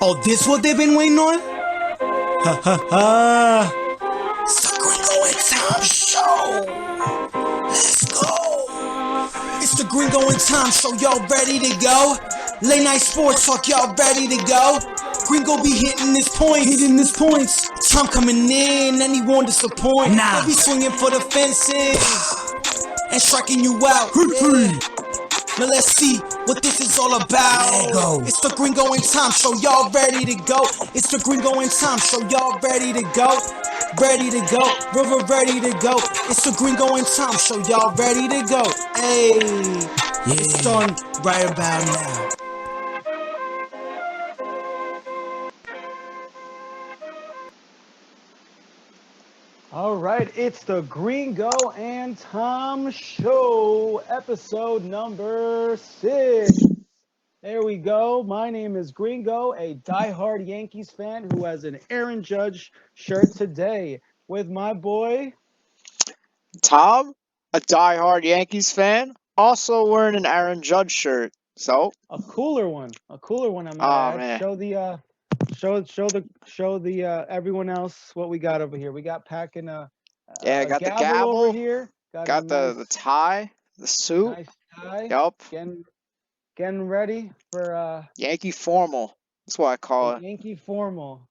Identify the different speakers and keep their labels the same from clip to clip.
Speaker 1: Oh, this what they've been waiting on? Ha ha ha! It's the Gringo and Tom Show! Let's go! It's the Gringo and Tom Show, y'all ready to go? Late night sports talk, y'all ready to go? Gringo be hitting his points. Tom coming in and he won't disappoint. He'll be swinging for the fences and striking you out. Now let's see what this is all about. It's the Gringo and Tom Show, y'all ready to go? It's the Gringo and Tom Show, y'all ready to go? Ready to go, we're ready to go. It's the Gringo and Tom Show, y'all ready to go? Hey, it's starting right about now.
Speaker 2: All right, it's the Gringo and Tom Show, episode number 6. There we go. My name is Gringo, a diehard Yankees fan who has an Aaron Judge shirt today with my boy
Speaker 3: Tom, a diehard Yankees fan, also wearing an Aaron Judge shirt. So
Speaker 2: a cooler one. I might add.
Speaker 3: man.
Speaker 2: Show the everyone else what we got over here. We got packing
Speaker 3: I got the
Speaker 2: gavel
Speaker 3: gavel
Speaker 2: over here.
Speaker 3: Got the tie, the suit.
Speaker 2: Nice tie.
Speaker 3: Yup.
Speaker 2: Getting ready for
Speaker 3: Yankee formal. That's what I call it.
Speaker 2: Yankee formal.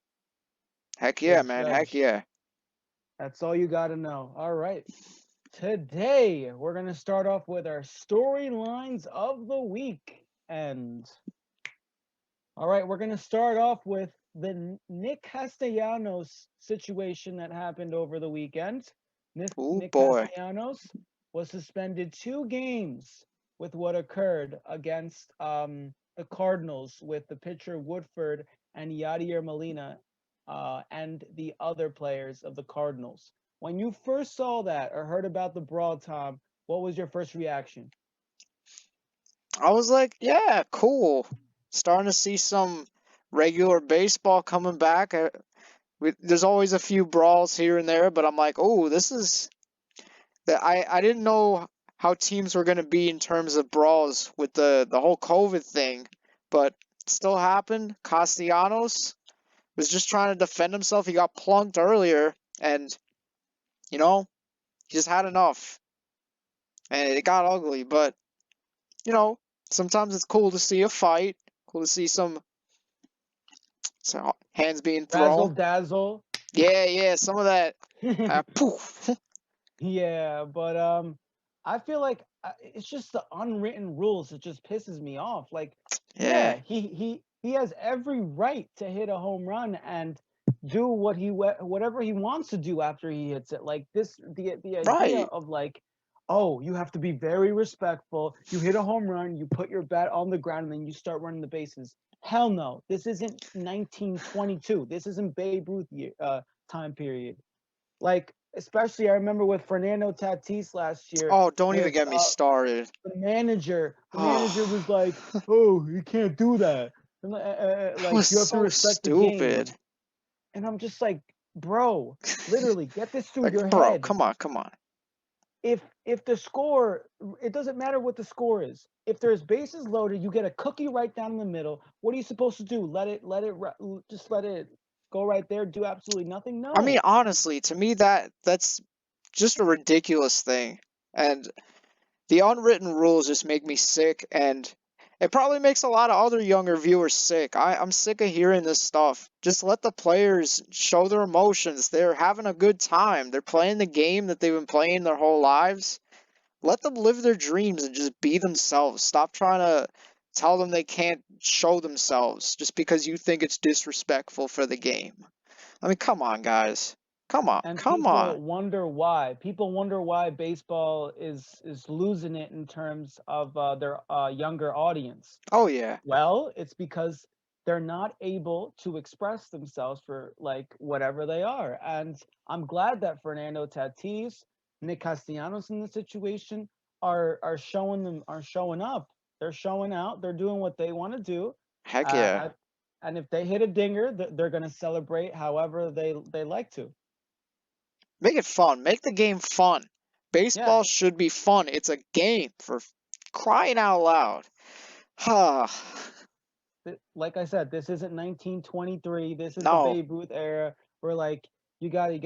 Speaker 3: Heck yeah,
Speaker 2: Yes,
Speaker 3: man.
Speaker 2: Judge.
Speaker 3: Heck yeah.
Speaker 2: That's all you got to know. All right. Today, we're going to start off with our storylines of the week. And, all right, we're going to start off with the Nick Castellanos situation that happened over the weekend. Nick Castellanos was suspended 2 games with what occurred against the Cardinals with the pitcher Woodford and Yadier Molina and the other players of the Cardinals. When you first saw that or heard about the brawl, Tom, what was your first reaction?
Speaker 3: I was like, yeah, cool. Starting to see some regular baseball coming back. There's always a few brawls here and there, but I'm like, oh, this is... I didn't know how teams were going to be in terms of brawls with the whole COVID thing, but it still happened. Castellanos was just trying to defend himself. He got plunked earlier, and, he just had enough. And it got ugly, but, sometimes it's cool to see a fight, cool to see some hands being thrown.
Speaker 2: Razzle dazzle.
Speaker 3: Yeah, some of that. Poof.
Speaker 2: Yeah, but I feel like it's just the unwritten rules that just pisses me off. Like, yeah, he has every right to hit a home run and do whatever he wants to do after he hits it. Like the idea of like, oh, you have to be very respectful. You hit a home run, you put your bat on the ground, and then you start running the bases. Hell no, this isn't 1922. This isn't Babe Ruth time period. Like, especially I remember with Fernando Tatis last year.
Speaker 3: Oh, don't even get me started.
Speaker 2: The manager was like, "Oh, you can't do that." And, like, you have to respect the game. And I'm just like, bro, literally, get this through your head.
Speaker 3: Come on.
Speaker 2: If the score, it doesn't matter what the score is. If there's bases loaded, you get a cookie right down the middle. What are you supposed to do? Just let it go right there, do absolutely nothing? No.
Speaker 3: I mean, honestly, to me that's just a ridiculous thing. And the unwritten rules just make me sick, and it probably makes a lot of other younger viewers sick. I'm sick of hearing this stuff. Just let the players show their emotions. They're having a good time. They're playing the game that they've been playing their whole lives. Let them live their dreams and just be themselves. Stop trying to tell them they can't show themselves just because you think it's disrespectful for the game. I mean, come on, guys. Come on.
Speaker 2: People wonder why. People wonder why baseball is losing it in terms of their younger audience.
Speaker 3: Oh, yeah.
Speaker 2: Well, it's because they're not able to express themselves for, like, whatever they are. And I'm glad that Fernando Tatis, Nick Castellanos in this situation are showing up. They're showing out. They're doing what they want to do.
Speaker 3: Heck yeah.
Speaker 2: And if they hit a dinger, they're going to celebrate however they like to.
Speaker 3: Make it fun. Make the game fun. Baseball should be fun. It's a game, for crying out loud.
Speaker 2: like I said, this isn't 1923. This is the
Speaker 3: No.
Speaker 2: Babe Ruth era where like you gotta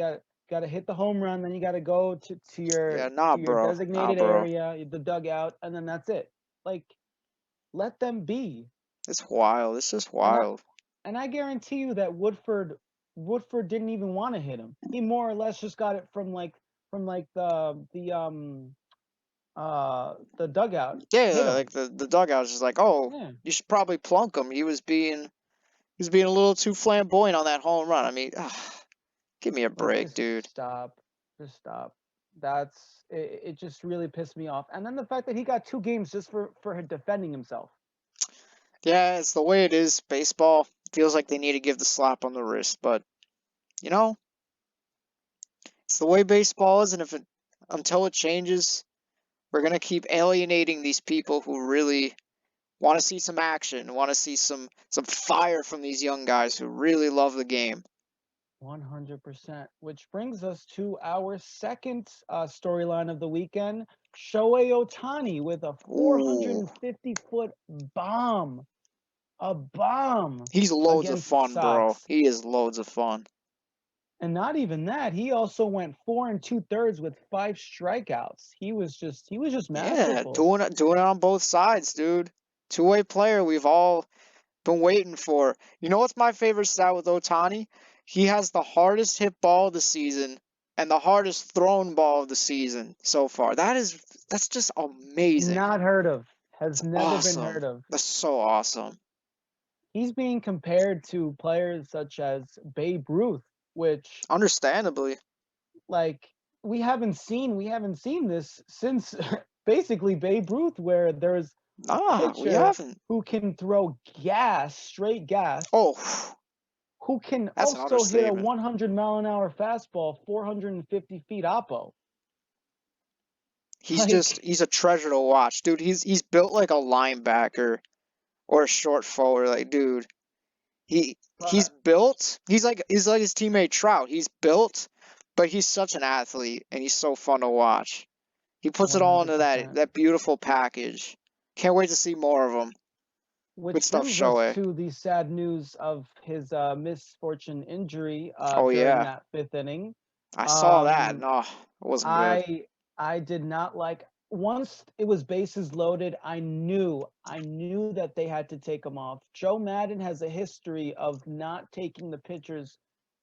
Speaker 2: hit the home run, then you gotta go to
Speaker 3: Yeah,
Speaker 2: your
Speaker 3: nah,
Speaker 2: to your
Speaker 3: bro. Nah,
Speaker 2: designated
Speaker 3: bro.
Speaker 2: area, the dugout, and then that's it. Like, let them be.
Speaker 3: It's wild. It's just
Speaker 2: And I
Speaker 3: wild.
Speaker 2: and I guarantee you that Woodford didn't even want to hit him. He more or less just got it from the dugout. Hit
Speaker 3: Yeah,
Speaker 2: him.
Speaker 3: like the dugout is just like, oh,
Speaker 2: Yeah.
Speaker 3: you should probably plunk him. He was being a little too flamboyant on that home run. I mean, give me a
Speaker 2: Like,
Speaker 3: break,
Speaker 2: just
Speaker 3: dude.
Speaker 2: stop. Just stop. That's it, it just really pissed me off. And then the fact that he got 2 games just for defending himself.
Speaker 3: Yeah, it's the way it is. Baseball feels like they need to give the slap on the wrist, but you know, it's the way baseball is, and until it changes, we're gonna keep alienating these people who really want to see some action, want to see some fire from these young guys who really love the game.
Speaker 2: 100%. Which brings us to our second storyline of the weekend. Shohei Ohtani with a
Speaker 3: Ooh,
Speaker 2: 450-foot bomb. A bomb
Speaker 3: he's loads of
Speaker 2: against the
Speaker 3: fun, bro.
Speaker 2: Sox.
Speaker 3: He is loads of fun.
Speaker 2: And not even that, he also went 4 2/3 with 5 strikeouts. He was just
Speaker 3: Yeah,
Speaker 2: masterful.
Speaker 3: doing it on both sides, dude. Two-way player we've all been waiting for. You know what's my favorite stat with Ohtani? He has the hardest hit ball of the season and the hardest thrown ball of the season so far. That's just amazing.
Speaker 2: Not heard of.
Speaker 3: It's
Speaker 2: Has never been
Speaker 3: awesome.
Speaker 2: heard of.
Speaker 3: That's so awesome.
Speaker 2: He's being compared to players such as Babe Ruth, which
Speaker 3: Understandably.
Speaker 2: like we haven't seen this since basically Babe Ruth, where there's a
Speaker 3: Nah, we
Speaker 2: pitcher
Speaker 3: haven't.
Speaker 2: who can throw straight gas,
Speaker 3: Oh,
Speaker 2: who can
Speaker 3: that's an
Speaker 2: also hit a
Speaker 3: understatement.
Speaker 2: 100-mile-an-hour fastball 450 feet oppo.
Speaker 3: He's
Speaker 2: Like,
Speaker 3: he's a treasure to watch, dude. He's built like a linebacker or a short forward. Like, dude, he's
Speaker 2: but
Speaker 3: built. He's like his teammate Trout. He's built, but he's such an athlete, and he's so fun to watch. He puts it all into that
Speaker 2: 100%.
Speaker 3: that beautiful package. Can't wait to see more of him. Good
Speaker 2: Which
Speaker 3: stuff,
Speaker 2: brings us
Speaker 3: Shohei.
Speaker 2: to the sad news of his misfortune injury
Speaker 3: Oh
Speaker 2: during
Speaker 3: yeah,
Speaker 2: that 5th inning.
Speaker 3: I saw that.
Speaker 2: Um,
Speaker 3: No, it wasn't good.
Speaker 2: I did not like once it was bases loaded, I knew that they had to take him off. Joe Madden has a history of not taking the pitchers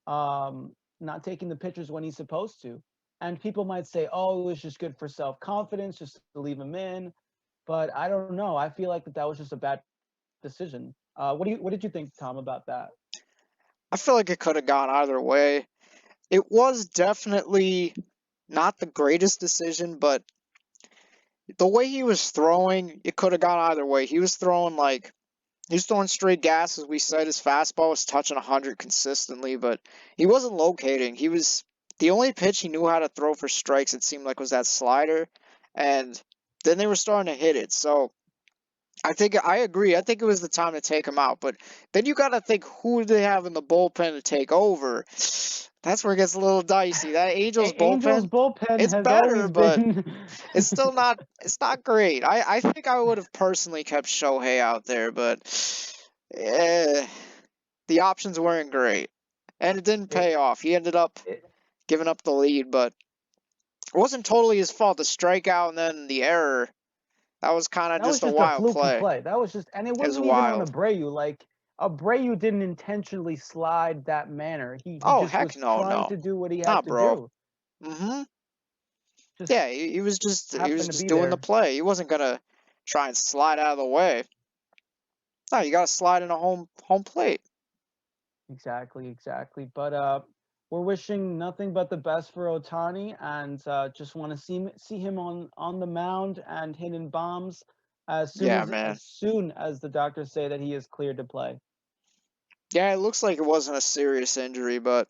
Speaker 2: when he's supposed to. And people might say, "Oh, it was just good for self-confidence just to leave him in." But I don't know. I feel like that was just a bad decision. What did you think, Tom, about that?
Speaker 3: I feel like it could have gone either way. It was definitely not the greatest decision, but the way he was throwing, it could have gone either way. He was throwing straight gas, as we said. His fastball was touching 100 consistently, but he wasn't locating. The only pitch he knew how to throw for strikes, it seemed like, was that slider, and then they were starting to hit it. So I agree. I think it was the time to take him out. But then you got to think, who do they have in the bullpen to take over? That's where it gets a little dicey. That Angels
Speaker 2: Angel's
Speaker 3: bullpen,
Speaker 2: bullpen
Speaker 3: it's
Speaker 2: has
Speaker 3: better,
Speaker 2: always
Speaker 3: but
Speaker 2: been
Speaker 3: it's still not. It's not great. I think I would have personally kept Shohei out there, but eh, the options weren't great, and it didn't
Speaker 2: it,
Speaker 3: pay off. He ended up
Speaker 2: it,
Speaker 3: giving up the lead, but it wasn't totally his fault. The strikeout and then the error. That was kind of
Speaker 2: that was
Speaker 3: just a
Speaker 2: just a
Speaker 3: wild
Speaker 2: fluky
Speaker 3: play.
Speaker 2: play. That was just, and it
Speaker 3: It was
Speaker 2: wasn't even on
Speaker 3: wild.
Speaker 2: Abreu. Like, Abreu didn't intentionally slide that manner. He
Speaker 3: Oh
Speaker 2: just
Speaker 3: heck
Speaker 2: was
Speaker 3: no,
Speaker 2: trying
Speaker 3: no,
Speaker 2: to do what he
Speaker 3: nah,
Speaker 2: had to
Speaker 3: bro.
Speaker 2: do.
Speaker 3: Mm-hmm.
Speaker 2: Just
Speaker 3: Yeah, he was
Speaker 2: happened to
Speaker 3: just
Speaker 2: be
Speaker 3: doing the
Speaker 2: there.
Speaker 3: play. He wasn't gonna try and slide out of the way. No, you gotta slide in a home plate.
Speaker 2: Exactly, exactly. But we're wishing nothing but the best for Otani, and just want to see him on the mound and hitting bombs
Speaker 3: Yeah, man.
Speaker 2: as soon as the doctors say that he is cleared to play.
Speaker 3: Yeah, it looks like it wasn't a serious injury, but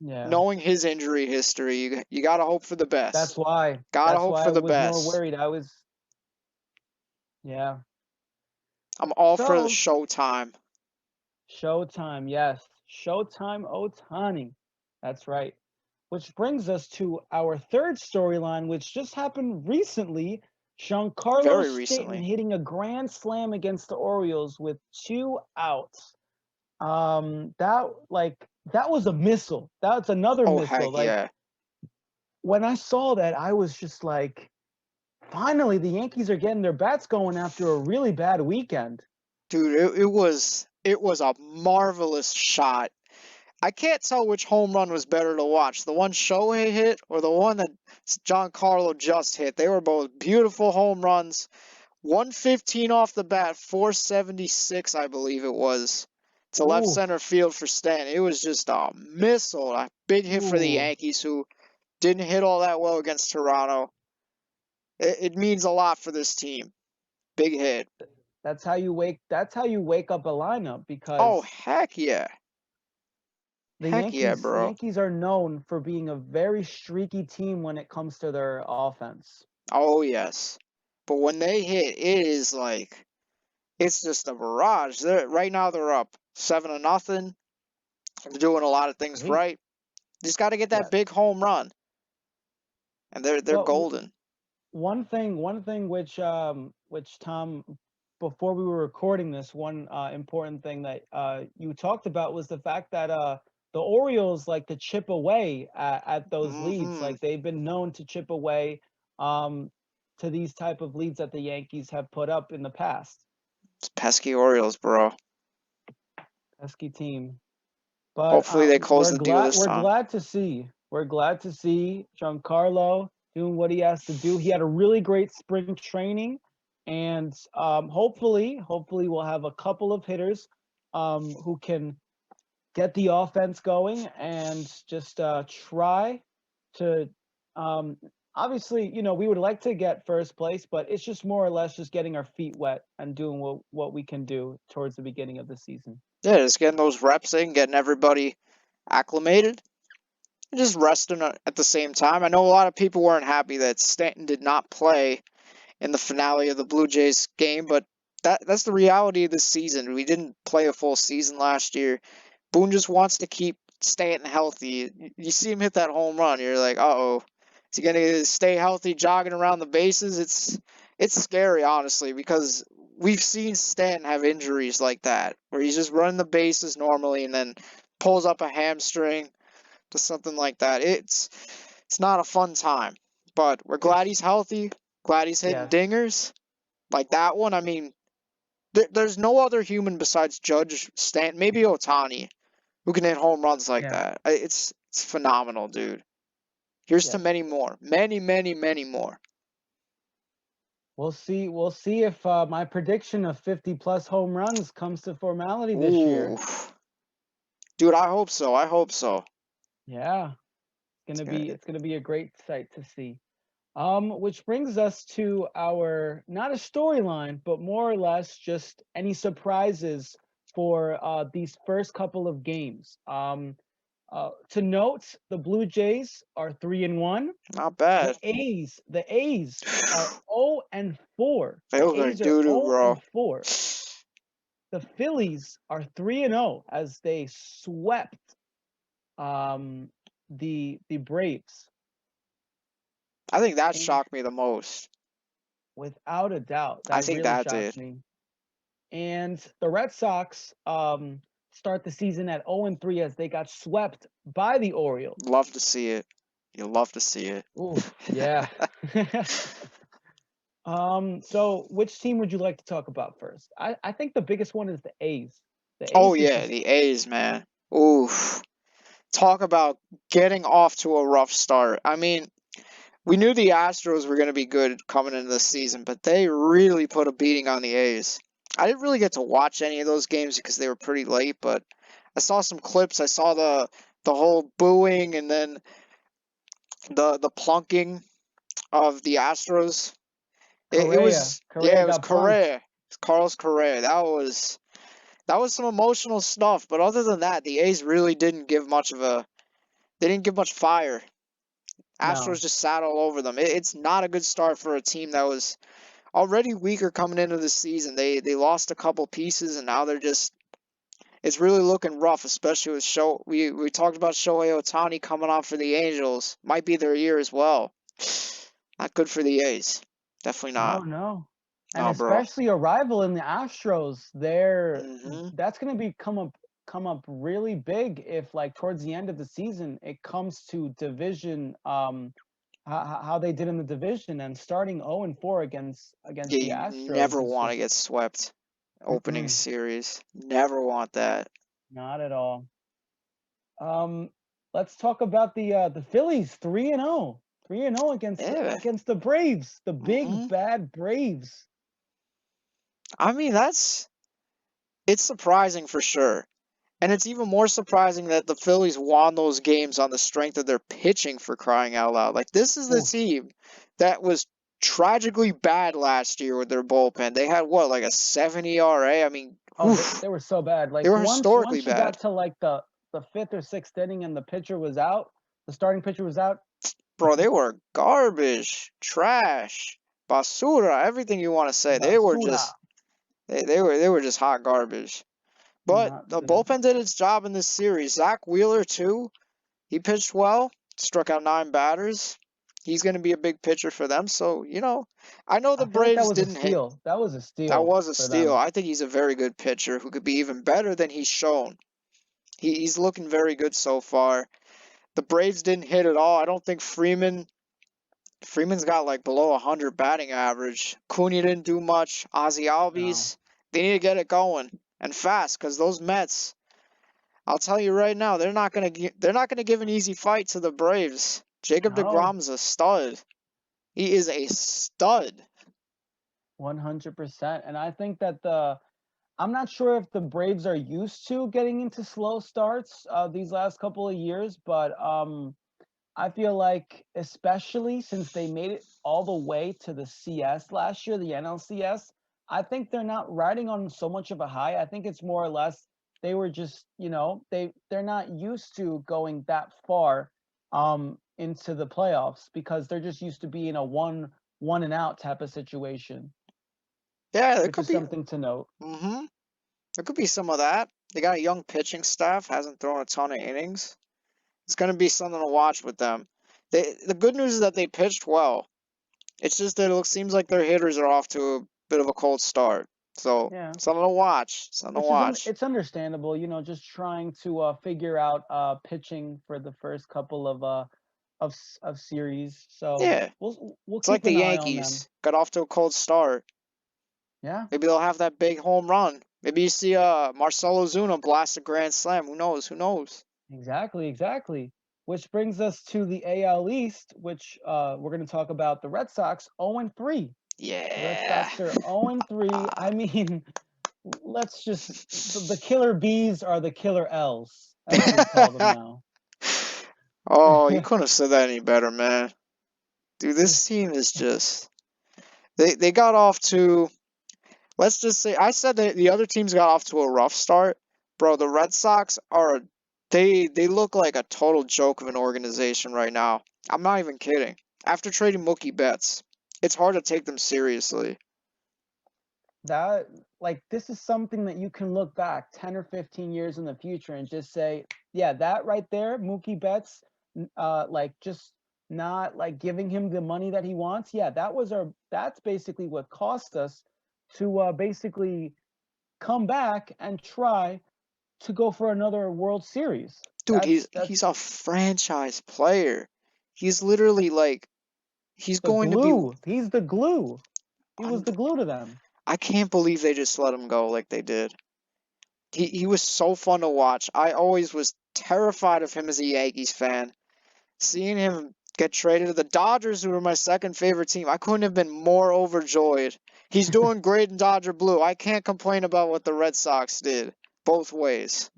Speaker 2: Yeah,
Speaker 3: knowing his injury history, you gotta hope for the
Speaker 2: that's
Speaker 3: best.
Speaker 2: why.
Speaker 3: Gotta
Speaker 2: That's
Speaker 3: hope
Speaker 2: why
Speaker 3: for
Speaker 2: I
Speaker 3: the
Speaker 2: was more
Speaker 3: best.
Speaker 2: worried. Yeah.
Speaker 3: I'm all for the
Speaker 2: So
Speaker 3: showtime.
Speaker 2: Showtime, yes, Showtime Otani. That's right. Which brings us to our third storyline, which just happened recently. Giancarlo
Speaker 3: Very
Speaker 2: Stanton
Speaker 3: recently.
Speaker 2: hitting a grand slam against the Orioles with 2 outs. That was a missile. That's another
Speaker 3: Oh,
Speaker 2: missile.
Speaker 3: heck
Speaker 2: Like,
Speaker 3: yeah.
Speaker 2: when I saw that, I was just like, finally, the Yankees are getting their bats going after a really bad weekend.
Speaker 3: Dude, it was a marvelous shot. I can't tell which home run was better to watch, the one Shohei hit or the one that Giancarlo just hit. They were both beautiful home runs. 115 off the bat, 476, I believe it was, to left
Speaker 2: Ooh,
Speaker 3: center field for Stanton. It was just a missile, a big hit for the
Speaker 2: ooh.
Speaker 3: Yankees, who didn't hit all that well against Toronto. It means a lot for this team. Big hit.
Speaker 2: That's how you wake up a lineup,
Speaker 3: Oh,
Speaker 2: because
Speaker 3: heck yeah.
Speaker 2: the
Speaker 3: Heck yeah,
Speaker 2: Yankees the
Speaker 3: bro.
Speaker 2: Yankees are known for being a very streaky team when it comes to their offense.
Speaker 3: Oh, yes. But when they hit, it is like, it's just a barrage. Right now they're up 7-0. They're doing a lot of things
Speaker 2: Sweet.
Speaker 3: right. Just got to get that
Speaker 2: Yes.
Speaker 3: big home run, and they're
Speaker 2: But
Speaker 3: golden.
Speaker 2: one thing which Tom, before we were recording this, one important thing that you talked about was the fact that the Orioles like to chip away at those leads.
Speaker 3: Mm-hmm.
Speaker 2: Like, they've been known to chip away um, to these type of leads that the Yankees have put up in the past.
Speaker 3: It's pesky Orioles, bro.
Speaker 2: Pesky team. But
Speaker 3: Hopefully they close the deal this
Speaker 2: we're
Speaker 3: time.
Speaker 2: glad to see Giancarlo doing what he has to do. He had a really great spring training, and hopefully we'll have a couple of hitters who can get the offense going and just try to obviously, we would like to get first place, but it's just more or less just getting our feet wet and doing what we can do towards the beginning of the season.
Speaker 3: Yeah, just getting those reps in, getting everybody acclimated, and just resting at the same time. I know a lot of people weren't happy that Stanton did not play in the finale of the Blue Jays game, but that's the reality of this season. We didn't play a full season last year. Boone just wants to keep Stanton healthy. You see him hit that home run, you're like, uh-oh, is he gonna stay healthy, jogging around the bases? It's scary, honestly, because we've seen Stanton have injuries like that, where he's just running the bases normally and then pulls up a hamstring to something like that. It's not a fun time, but we're glad he's healthy. Glad he's hitting
Speaker 2: Yes.
Speaker 3: dingers like that one. I mean, there's no other human besides Judge, Stanton, maybe Otani, who can hit home runs like
Speaker 2: Yeah.
Speaker 3: that. It's phenomenal, dude. Here's to
Speaker 2: Yes.
Speaker 3: many more, many, many, many more.
Speaker 2: We'll see. We'll see if my prediction of 50 plus home runs comes to formality this
Speaker 3: Ooh,
Speaker 2: year.
Speaker 3: dude, I hope so. I hope so.
Speaker 2: Yeah,
Speaker 3: It's gonna,
Speaker 2: it's gonna be a great sight to see. Which brings us to our, not a storyline, but more or less just any surprises for these first couple of games. To note, the Blue Jays are 3-1.
Speaker 3: not
Speaker 2: The
Speaker 3: bad.
Speaker 2: A's are 0-4. The
Speaker 3: Those are
Speaker 2: A's are
Speaker 3: doo doo,
Speaker 2: 0
Speaker 3: bro.
Speaker 2: and 4. The Phillies are 3-0 as they swept the Braves.
Speaker 3: I think that
Speaker 2: And
Speaker 3: shocked me the most.
Speaker 2: without a doubt,
Speaker 3: I
Speaker 2: that
Speaker 3: think
Speaker 2: really
Speaker 3: that
Speaker 2: shocked
Speaker 3: did.
Speaker 2: me. And the Red Sox start the season at 0-3 as they got swept by the Orioles.
Speaker 3: Love to see it. You love to see it.
Speaker 2: Ooh, yeah. So which team would you like to talk about first? I think the biggest one is the A's. The
Speaker 3: Oh
Speaker 2: A's is
Speaker 3: yeah,
Speaker 2: just,
Speaker 3: the A's, man. Oof. Talk about getting off to a rough start. I mean, we knew the Astros were going to be good coming into the season, but they really put a beating on the A's. I didn't really get to watch any of those games because they were pretty late, but I saw some clips. I saw the whole booing and then the plunking of the Astros. It
Speaker 2: Correa.
Speaker 3: was, yeah,
Speaker 2: Correa
Speaker 3: it was
Speaker 2: got plunked.
Speaker 3: Correa. It's Carlos Correa. That was some emotional stuff, but other than that, the A's really didn't give much of a they didn't give much fire. Astros
Speaker 2: No.
Speaker 3: just sat all over them. It's not a good start for a team that was already weaker coming into the season. They lost a couple pieces and now they're just it's really looking rough, especially with we talked about Shohei Otani coming off for the Angels. Might be their year as well. Not good for the A's. Definitely
Speaker 2: No,
Speaker 3: not.
Speaker 2: no. And
Speaker 3: No, bro.
Speaker 2: especially a rival in the Astros,
Speaker 3: Hmm.
Speaker 2: that's going to come up really big if like towards the end of the season it comes to division how they did in the division and starting 0-4 against
Speaker 3: Yeah,
Speaker 2: the
Speaker 3: you
Speaker 2: Astros
Speaker 3: never
Speaker 2: is
Speaker 3: want to
Speaker 2: just
Speaker 3: get swept. Opening
Speaker 2: mm-mm,
Speaker 3: series. Never want that.
Speaker 2: not at all. Um, let's talk about the Phillies 3-0. 3-0
Speaker 3: Yeah.
Speaker 2: against the Braves, the big
Speaker 3: Hmm.
Speaker 2: bad Braves.
Speaker 3: I mean, it's surprising for sure. And it's even more surprising that the Phillies won those games on the strength of their pitching, for crying out loud. Like, this is the
Speaker 2: Oof.
Speaker 3: team that was tragically bad last year with their bullpen. They had what, like a 7 ERA? I mean,
Speaker 2: Oh,
Speaker 3: oof,
Speaker 2: they were so bad.
Speaker 3: they
Speaker 2: Like
Speaker 3: were historically
Speaker 2: once you
Speaker 3: bad.
Speaker 2: got to like the fifth or sixth inning and the pitcher was out, the starting pitcher was out.
Speaker 3: Bro, they were garbage, trash, basura, everything you want to say. They were
Speaker 2: Basura.
Speaker 3: just they were just hot garbage. But
Speaker 2: Not
Speaker 3: the
Speaker 2: good.
Speaker 3: bullpen did its job in this series. Zach Wheeler too. He pitched well, struck out 9 batters. He's going to be a big pitcher for them. So, I know the
Speaker 2: I feel like that
Speaker 3: Braves
Speaker 2: was a
Speaker 3: didn't hit.
Speaker 2: steal. That was a
Speaker 3: That
Speaker 2: steal
Speaker 3: was a
Speaker 2: for
Speaker 3: steal.
Speaker 2: them.
Speaker 3: I think he's a very good pitcher who could be even better than he's shown. He's looking very good so far. The Braves didn't hit at all. I don't think Freeman's got like below 100 batting average. Cunha didn't do much. Ozzy
Speaker 2: No.
Speaker 3: Albies, they need to get it going and fast because those Mets, I'll tell you right now, they're not gonna give an easy fight to the Braves. Jacob
Speaker 2: No.
Speaker 3: deGrom's a stud. He is a stud.
Speaker 2: 100%. And I think that I'm not sure if the Braves are used to getting into slow starts these last couple of years, but I feel like especially since they made it all the way to the CS last year, the NLCS, I think they're not riding on so much of a high. I think it's more or less they were just, they're not used to going that far into the playoffs because they're just used to being a one and out type of situation,
Speaker 3: Yeah, there
Speaker 2: which
Speaker 3: could
Speaker 2: is
Speaker 3: be.
Speaker 2: something to note.
Speaker 3: Mm-hmm. There could be some of that. They got a young pitching staff, hasn't thrown a ton of innings. It's gonna be something to watch with them. The good news is that they pitched well. It's just that seems like their hitters are off to a bit of a cold start. So
Speaker 2: Yeah.
Speaker 3: something to watch. Something to watch.
Speaker 2: It's understandable, just trying to figure out pitching for the first couple of series. So
Speaker 3: Yeah,
Speaker 2: we'll
Speaker 3: it's like
Speaker 2: keep
Speaker 3: the
Speaker 2: an eye on them.
Speaker 3: Yankees got off to a cold start.
Speaker 2: Yeah,
Speaker 3: Maybe they'll have that big home run. Maybe you see Marcelo Ozuna blast a grand slam. Who knows? Who knows?
Speaker 2: exactly. Which brings us to the AL East, which we're going to talk about the Red Sox 0-3. The Red
Speaker 3: Yeah.
Speaker 2: Sox are 0-3. I mean, let's just the killer bees are the killer L's, as we call them now.
Speaker 3: Oh, you couldn't have said that any better, man. Dude, this team is just they got off to, let's just say, I said that the other teams got off to a rough start. Bro, the Red Sox are, they look like a total joke of an organization right now. I'm not even kidding. After trading Mookie Betts, it's hard to take them seriously.
Speaker 2: That like this is something that you can look back 10 or 15 years in the future and just say, yeah, that right there, Mookie Betts, like just not like giving him the money that he wants. Yeah, that's basically what cost us to basically come back and try to go for another World Series.
Speaker 3: Dude, he's a franchise player. He's literally like, he's
Speaker 2: The
Speaker 3: going to be,
Speaker 2: glue. He's the glue. He was
Speaker 3: un-
Speaker 2: the glue to them.
Speaker 3: I can't believe they just let him go like they did. He was so fun to watch. I always was terrified of him as a Yankees fan. Seeing him get traded to the Dodgers, who were my second favorite team, I couldn't have been more overjoyed. He's doing great in Dodger blue. I can't complain about what the Red Sox did both ways.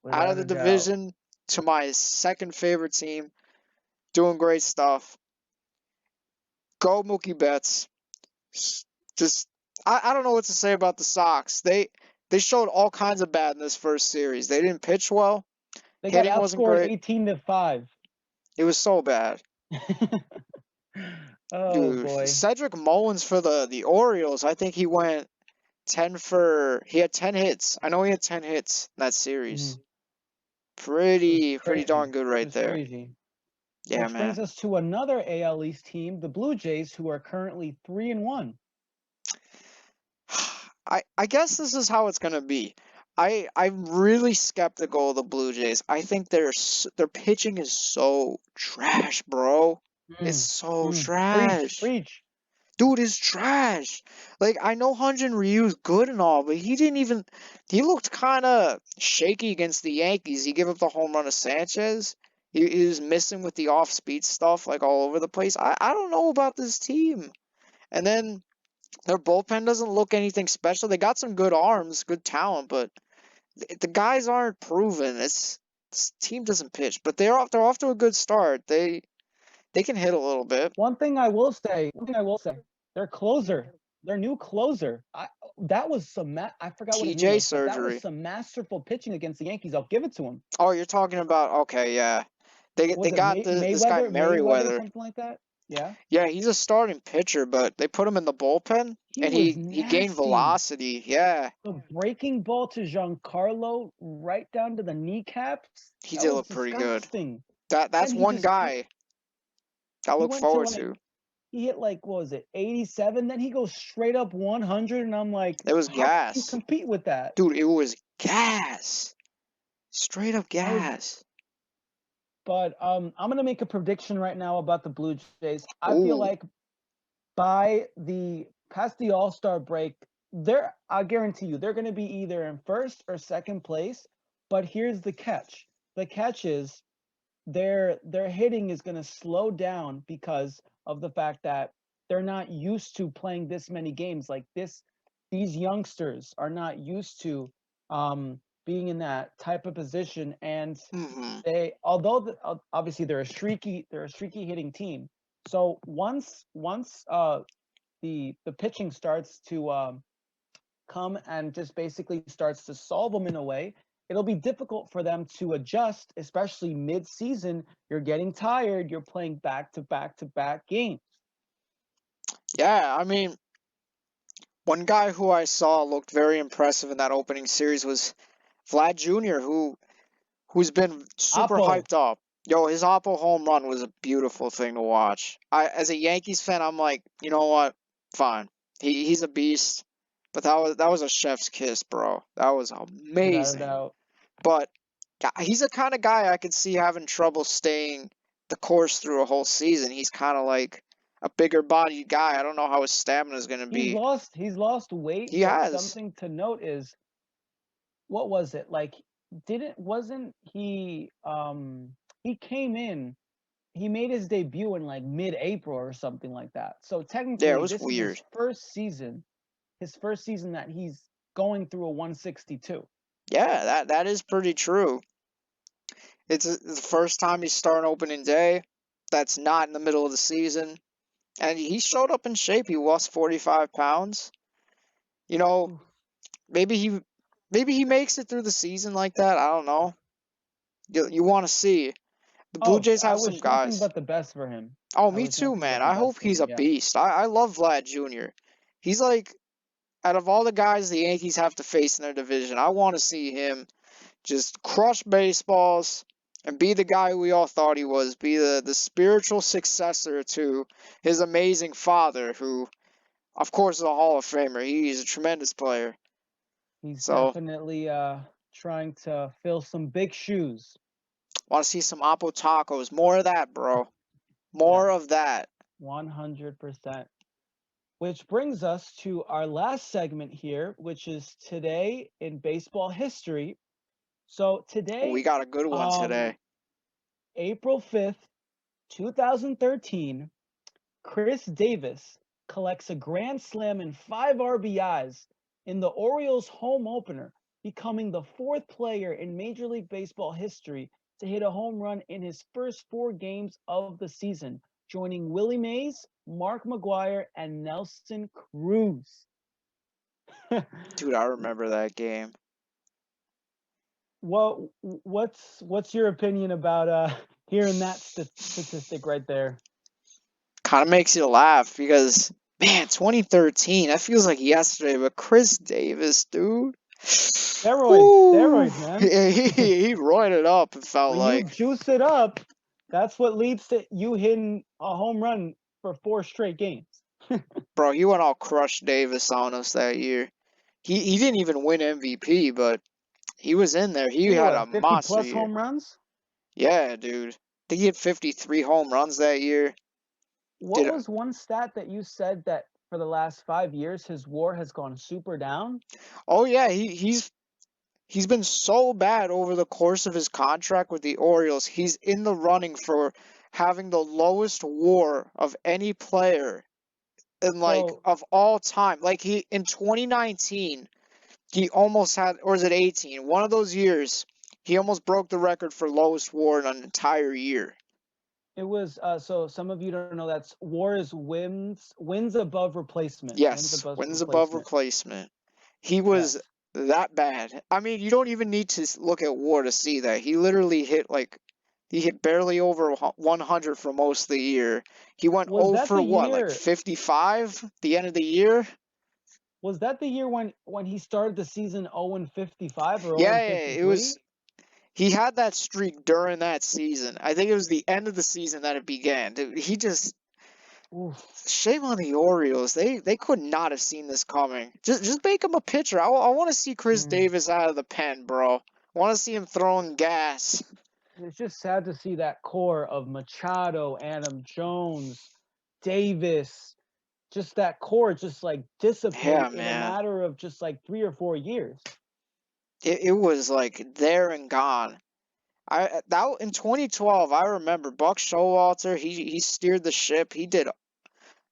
Speaker 3: Out of
Speaker 2: Without
Speaker 3: the
Speaker 2: a doubt.
Speaker 3: division to my second favorite team, doing great stuff. Go Mookie Betts. Just I don't know what to say about the Sox. They showed all kinds of bad in this first series. They didn't pitch well.
Speaker 2: They got
Speaker 3: Hitting wasn't
Speaker 2: outscored
Speaker 3: great.
Speaker 2: 18-5.
Speaker 3: It was so bad.
Speaker 2: Oh
Speaker 3: Dude,
Speaker 2: boy.
Speaker 3: Cedric Mullins for the Orioles, I think he went 10 for, he had 10 hits. I know he had 10 hits in that series.
Speaker 2: Mhm. It was
Speaker 3: Pretty darn
Speaker 2: crazy.
Speaker 3: good
Speaker 2: It
Speaker 3: right
Speaker 2: was
Speaker 3: there.
Speaker 2: crazy.
Speaker 3: Yeah,
Speaker 2: Which brings
Speaker 3: man.
Speaker 2: us to another AL East team, the Blue Jays, who are currently 3-1.
Speaker 3: I guess this is how it's gonna be. I'm really skeptical of the Blue Jays. I think their pitching is so trash, bro. It's so
Speaker 2: Preach,
Speaker 3: trash.
Speaker 2: preach.
Speaker 3: Dude is trash. Like, I know Hyun-Jin Ryu's good and all, but he looked kind of shaky against the Yankees. He gave up the home run to Sanchez. He was missing with the off-speed stuff, like, all over the place. I don't know about this team. And then their bullpen doesn't look anything special. They got some good arms, good talent, but the guys aren't proven. This team doesn't pitch, but they're off to a good start. They can hit a little bit.
Speaker 2: One thing I will say, their closer, their new closer, that was some, I forgot what his name
Speaker 3: TJ
Speaker 2: was, but that was
Speaker 3: surgery.
Speaker 2: some masterful pitching against the Yankees. I'll give it to him.
Speaker 3: Oh, you're talking about, okay, yeah. They
Speaker 2: Was it
Speaker 3: got this guy
Speaker 2: Mayweather,
Speaker 3: Merriweather.
Speaker 2: something like that? Yeah.
Speaker 3: Yeah, he's a starting pitcher, but they put him in the bullpen
Speaker 2: He
Speaker 3: and
Speaker 2: was
Speaker 3: he gained
Speaker 2: nasty.
Speaker 3: velocity. Yeah,
Speaker 2: The breaking ball to Giancarlo right down to the kneecaps.
Speaker 3: he
Speaker 2: That
Speaker 3: did
Speaker 2: was
Speaker 3: look pretty good.
Speaker 2: disgusting.
Speaker 3: That's
Speaker 2: And he
Speaker 3: one
Speaker 2: just
Speaker 3: guy I
Speaker 2: he
Speaker 3: look
Speaker 2: went to
Speaker 3: forward
Speaker 2: like
Speaker 3: to.
Speaker 2: he hit like what was it 87? Then he goes straight up 100, and I'm like,
Speaker 3: It was
Speaker 2: how can you
Speaker 3: gas.
Speaker 2: compete with that?
Speaker 3: Dude, it was gas. Straight up
Speaker 2: That was.
Speaker 3: gas.
Speaker 2: But I'm gonna make a prediction right now about the Blue Jays. I feel
Speaker 3: Ooh.
Speaker 2: like past the All-Star break, I guarantee you they're gonna be either in first or second place. But here's the catch. The catch is their hitting is gonna slow down because of the fact that they're not used to playing this many games like this. These youngsters are not used to being in that type of position, and
Speaker 3: Mm-hmm.
Speaker 2: obviously they're a streaky hitting team. So once the pitching starts to come and just basically starts to solve them in a way, it'll be difficult for them to adjust, especially mid-season. You're getting tired. You're playing back-to-back games.
Speaker 3: Yeah, I mean, one guy who I saw looked very impressive in that opening series was Vlad Jr., who's been super
Speaker 2: Oppo,
Speaker 3: hyped up. Yo, his Oppo home run was a beautiful thing to watch. As a Yankees fan, I'm like, you know what? Fine. He's a beast. But that was a chef's kiss, bro. That was
Speaker 2: without a
Speaker 3: amazing.
Speaker 2: doubt.
Speaker 3: But he's the kind of guy I could see having trouble staying the course through a whole season. He's kind of like a bigger bodied guy. I don't know how his stamina is going to
Speaker 2: He's
Speaker 3: be.
Speaker 2: lost weight,
Speaker 3: He
Speaker 2: but
Speaker 3: has.
Speaker 2: something to note is what was it? Like didn't wasn't he came in, he made his debut in like mid-April or something like that. So
Speaker 3: Yeah, it
Speaker 2: technically
Speaker 3: was
Speaker 2: this is
Speaker 3: weird.
Speaker 2: his first season that he's going through a 162.
Speaker 3: Yeah, that is pretty true. It's the first time he's starting opening day. That's not in the middle of the season. And he showed up in shape. He lost 45 pounds. You know,
Speaker 2: Oof.
Speaker 3: maybe he makes it through the season like that. I don't know. You want to see. The Blue
Speaker 2: Oh,
Speaker 3: Jays
Speaker 2: I
Speaker 3: have some
Speaker 2: wish nothing
Speaker 3: guys.
Speaker 2: but the best for him.
Speaker 3: Oh,
Speaker 2: I
Speaker 3: me
Speaker 2: wish
Speaker 3: too,
Speaker 2: nothing
Speaker 3: man.
Speaker 2: but the
Speaker 3: I hope
Speaker 2: best for
Speaker 3: he's
Speaker 2: him.
Speaker 3: a
Speaker 2: Yeah.
Speaker 3: beast. I love Vlad Jr. He's like, out of all the guys the Yankees have to face in their division, I want to see him just crush baseballs and be the guy we all thought he was, be the spiritual successor to his amazing father, who, of course, is a Hall of Famer. He's a tremendous player.
Speaker 2: He's
Speaker 3: So,
Speaker 2: definitely trying to fill some big shoes.
Speaker 3: want to see some Oppo tacos. More of that, bro. More
Speaker 2: Yes,
Speaker 3: of that.
Speaker 2: 100%. Which brings us to our last segment here, which is today in baseball history. So
Speaker 3: We
Speaker 2: today,
Speaker 3: got a good one today.
Speaker 2: April 5th, 2013, Chris Davis collects a grand slam and 5 RBIs in the Orioles home opener, becoming the 4th player in Major League Baseball history to hit a home run in his first 4 games of the season, joining Willie Mays, Mark McGwire, and Nelson Cruz.
Speaker 3: Dude, I remember that game.
Speaker 2: What's your opinion about hearing that statistic right there?
Speaker 3: Kind of makes you laugh because, man, 2013, that feels like yesterday, but Chris Davis, dude.
Speaker 2: Steroids,
Speaker 3: Woo!
Speaker 2: steroids, man.
Speaker 3: He roided up, it felt
Speaker 2: When you
Speaker 3: like.
Speaker 2: juice it up, That's what leads to you hitting a home run for 4 straight games.
Speaker 3: Bro, he went all Crush Davis on us that year. He didn't even win MVP, but he was in there. He had a
Speaker 2: 50
Speaker 3: monster
Speaker 2: plus
Speaker 3: year.
Speaker 2: home runs?
Speaker 3: Yeah, dude. I think he had 53 home runs that year.
Speaker 2: What was one stat that you said that for the last 5 years his WAR has gone super down?
Speaker 3: Oh yeah, he's been so bad over the course of his contract with the Orioles. He's in the running for having the lowest WAR of any player in of all time. Like he in 2019, he almost had, or is it 18? One of those years, he almost broke the record for lowest WAR in an entire year.
Speaker 2: It was so some of you don't know that's WAR is wins above replacement.
Speaker 3: Yes, wins above replacement. He was that bad. I mean, you don't even need to look at WAR to see that. He literally he hit barely over 100 for most of the year. He went
Speaker 2: Was
Speaker 3: 0
Speaker 2: that
Speaker 3: for
Speaker 2: the
Speaker 3: what, like
Speaker 2: year?
Speaker 3: 55 the end of the year?
Speaker 2: Was that the year when he started the season 0-55 or 0-53?
Speaker 3: Yeah, it was. He had that streak during that season. I think it was the end of the season that it began. Dude, he just shame on the Orioles. They could not have seen this coming. Just make him a pitcher. I want to see Chris Davis out of the pen, bro. I want to see him throwing gas.
Speaker 2: It's just sad to see that core of Machado, Adam Jones, Davis, just that core just like dissipate in a matter of just like 3 or 4 years.
Speaker 3: It was like there and gone. In 2012, I remember Buck Showalter. He steered the ship. He did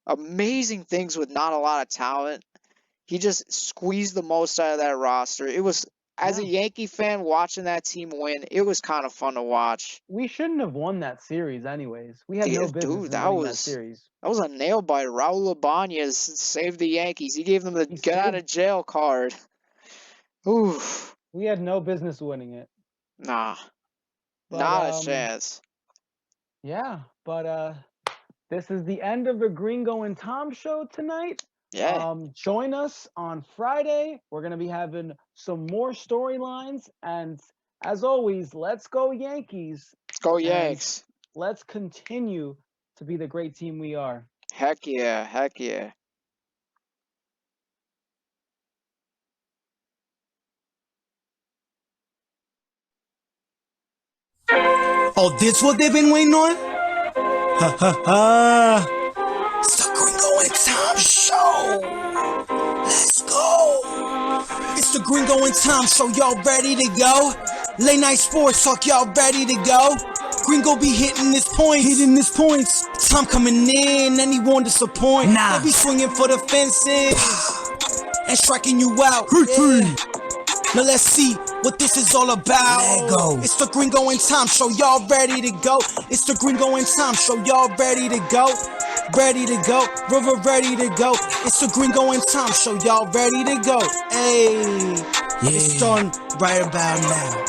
Speaker 3: amazing things with not a lot of talent. He just squeezed the most out of that roster. It was, as a Yankee fan watching that team win, it was kind of fun to watch.
Speaker 2: We shouldn't have won that series anyways. We had no business in winning that series.
Speaker 3: That was a nail biter. Raul Ibanez saved the Yankees. He gave them the get out of jail card. Ooh.
Speaker 2: We had no business winning it.
Speaker 3: Nah. Not a chance.
Speaker 2: Yeah, but this is the end of the Gringo and Tom Show tonight.
Speaker 3: Yeah.
Speaker 2: Join us on Friday. We're going to be having some more storylines. And as always, let's go Yankees.
Speaker 3: Let's go Yanks.
Speaker 2: Let's continue to be the great team we are.
Speaker 3: Heck yeah. Heck yeah.
Speaker 1: Oh, this what they've been waiting on? Ha ha ha. It's the Gringo and Tom Show. Let's go. It's the Gringo and Tom Show. Y'all ready to go? Late night sports talk. Y'all ready to go? Gringo be hitting his points. Tom coming in and he won't disappoint. Nah. They be swinging for the fences and striking you out. Yeah. Now let's see what this is all about. Let go. It's the Gringo and Tom Show. Y'all ready to go? It's the Gringo and Tom Show. Y'all ready to go? Ready to go. River ready to go. It's the Gringo and Tom Show. Y'all ready to go? Hey, it's done right about now.